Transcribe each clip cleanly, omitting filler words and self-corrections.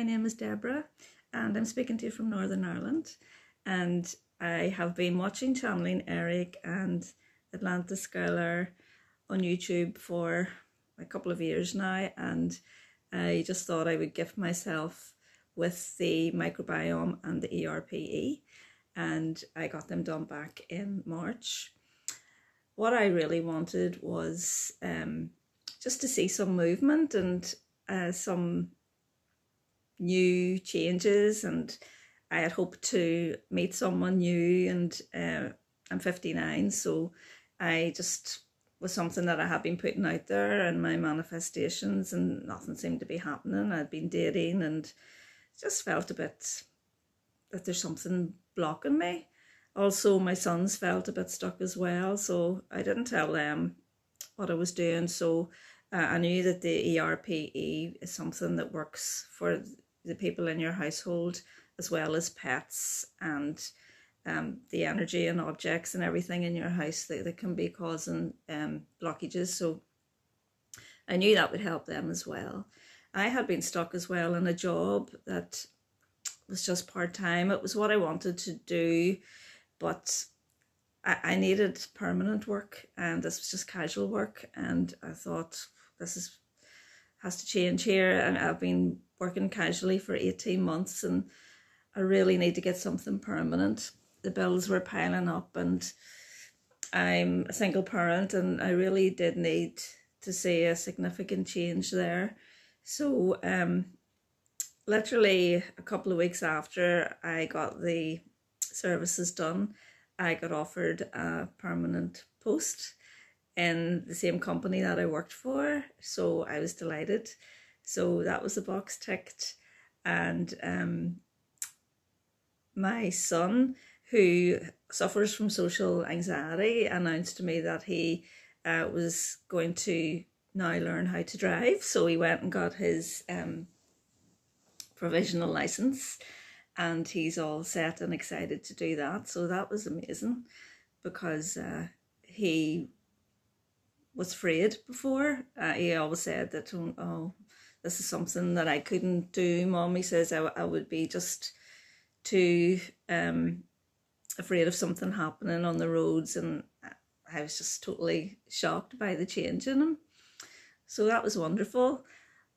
my name is Deborah and I'm speaking to you from Northern Ireland, and I have been watching Channeling Eric and Atlantis Scalar on YouTube for a couple of years now, and I just thought I would gift myself with the microbiome and the ERPE, and I got them done back in March. What I really wanted was just to see some movement and some new changes, and I had hoped to meet someone new, and I'm 59, so I just was something that I had been putting out there in my manifestations, and nothing seemed to be happening. I'd been dating and just felt a bit that there's something blocking me. Also, my sons felt a bit stuck as well, so I didn't tell them what I was doing. So I knew that the ERPE is something that works for the people in your household as well as pets, and the energy and objects and everything in your house that can be causing blockages. So I knew that would help them as well. I had been stuck as well in a job that was just part-time. It was what I wanted to do, but I needed permanent work, and this was just casual work, and I thought this has to change here. And I've been working casually for 18 months and I really need to get something permanent. The bills were piling up, and I'm a single parent, and I really did need to see a significant change there. So literally a couple of weeks after I got the services done, I got offered a permanent post in the same company that I worked for. So I was delighted. So that was the box ticked. And my son, who suffers from social anxiety, announced to me that he was going to now learn how to drive. So he went and got his provisional license, and he's all set and excited to do that. So that was amazing, because he was afraid before. He always said that, oh, this is something that I couldn't do, Mom. He says I would be just too afraid of something happening on the roads, and I was just totally shocked by the change in him. So that was wonderful.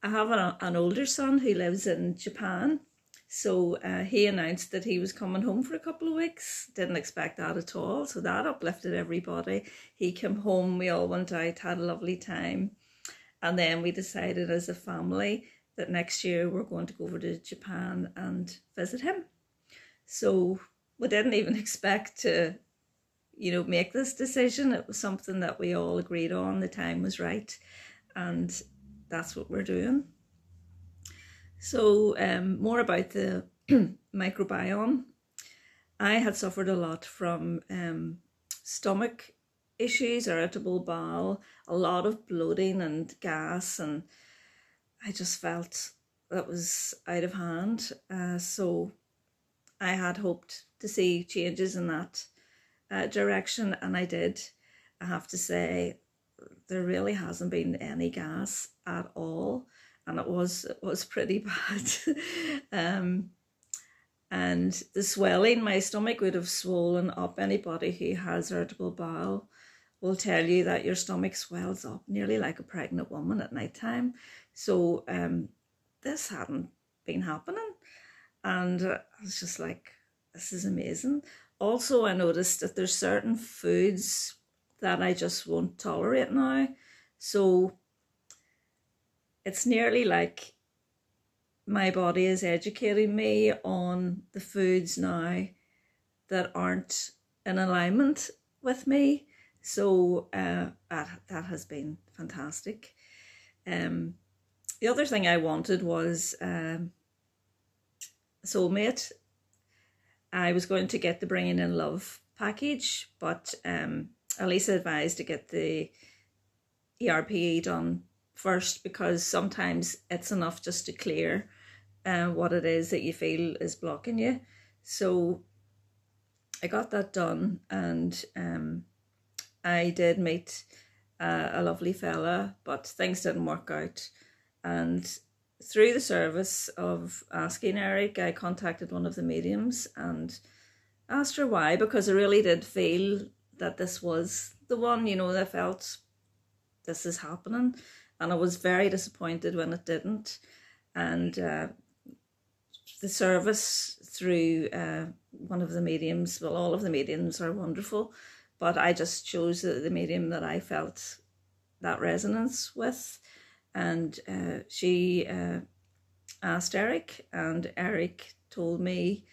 I have an older son who lives in Japan, so he announced that he was coming home for a couple of weeks. Didn't expect that at all, so that uplifted everybody. He came home, we all went out, had a lovely time, and then we decided as a family that next year we're going to go over to Japan and visit him. So we didn't even expect to, make this decision. It was something that we all agreed on. The time was right, and that's what we're doing. So more about the microbiome. I had suffered a lot from stomach issues, irritable bowel, a lot of bloating and gas, and I just felt that was out of hand. So I had hoped to see changes in that direction, and I did. I have to say, there really hasn't been any gas at all, and it was pretty bad. And the swelling, my stomach would have swollen up. Anybody who has irritable bowel will tell you that your stomach swells up nearly like a pregnant woman at night time. So this hadn't been happening, and I was just like, this is amazing. Also, I noticed that there's certain foods that I just won't tolerate now. So it's nearly like my body is educating me on the foods now that aren't in alignment with me. So that has been fantastic. The other thing I wanted was a soulmate. I was going to get the Bringing in Love package, but Elisa advised to get the ERPE done first, because sometimes it's enough just to clear what it is that you feel is blocking you. So I got that done, and I did meet a lovely fella, but things didn't work out. And through the service of asking Eric, I contacted one of the mediums and asked her why, because I really did feel that this was the one, you know, I felt this is happening, and I was very disappointed when it didn't. And the service through one of the mediums, well, all of the mediums are wonderful, but I just chose the medium that I felt that resonance with. And she asked Eric, and Eric told me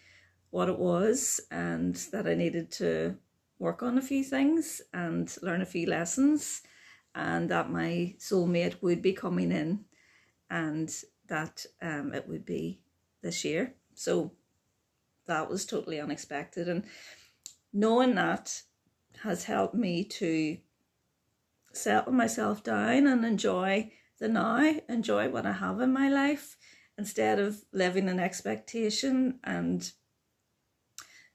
what it was, and that I needed to work on a few things and learn a few lessons, and that my soulmate would be coming in, and that it would be this year. So that was totally unexpected, and knowing that has helped me to settle myself down and enjoy the now, enjoy what I have in my life, instead of living in expectation and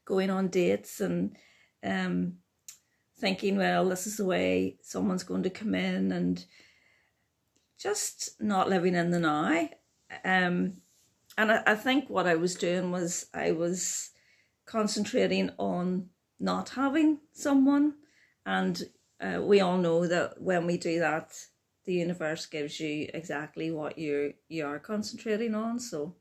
going on dates and thinking, well, this is the way someone's going to come in, and just not living in the now. And I think what I was doing was I was concentrating on not having someone, and we all know that when we do that, the universe gives you exactly what you are concentrating on. So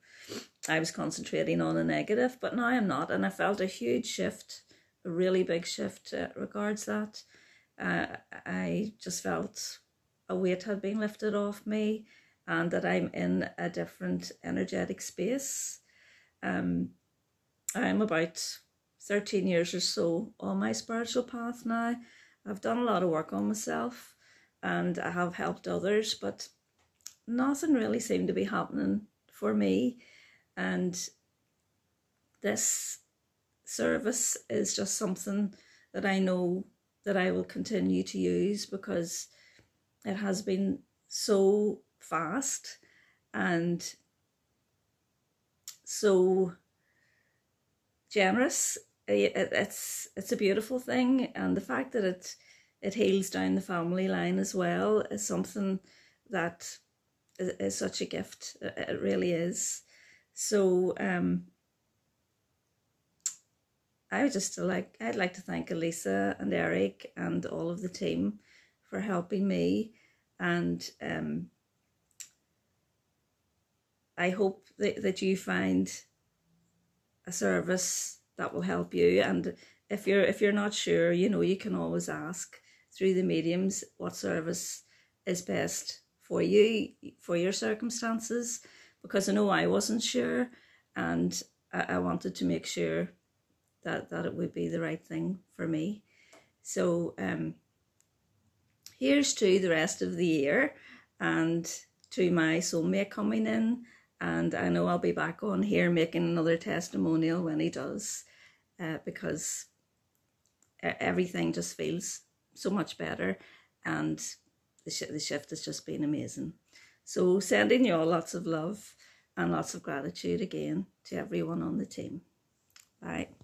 I was concentrating on a negative, but now I'm not, and I felt a huge shift, a really big shift regards that. I just felt a weight had been lifted off me, and that I'm in a different energetic space. I'm about 13 years or so on my spiritual path now. I've done a lot of work on myself, and I have helped others, but nothing really seemed to be happening for me. And this service is just something that I know that I will continue to use, because it has been so fast and so generous. It's a beautiful thing, and the fact that it heals down the family line as well is something that is such a gift. It really is. So I'd like to thank Elisa and Eric and all of the team for helping me, and I hope that you find a service that will help you. And if you're not sure, you know, you can always ask through the mediums what service is best for you, for your circumstances, because I know I wasn't sure, and I wanted to make sure that it would be the right thing for me. So here's to the rest of the year, and to my soulmate coming in, and I know I'll be back on here making another testimonial when he does, because everything just feels so much better, and the shift has just been amazing. So sending you all lots of love and lots of gratitude again to everyone on the team. Bye.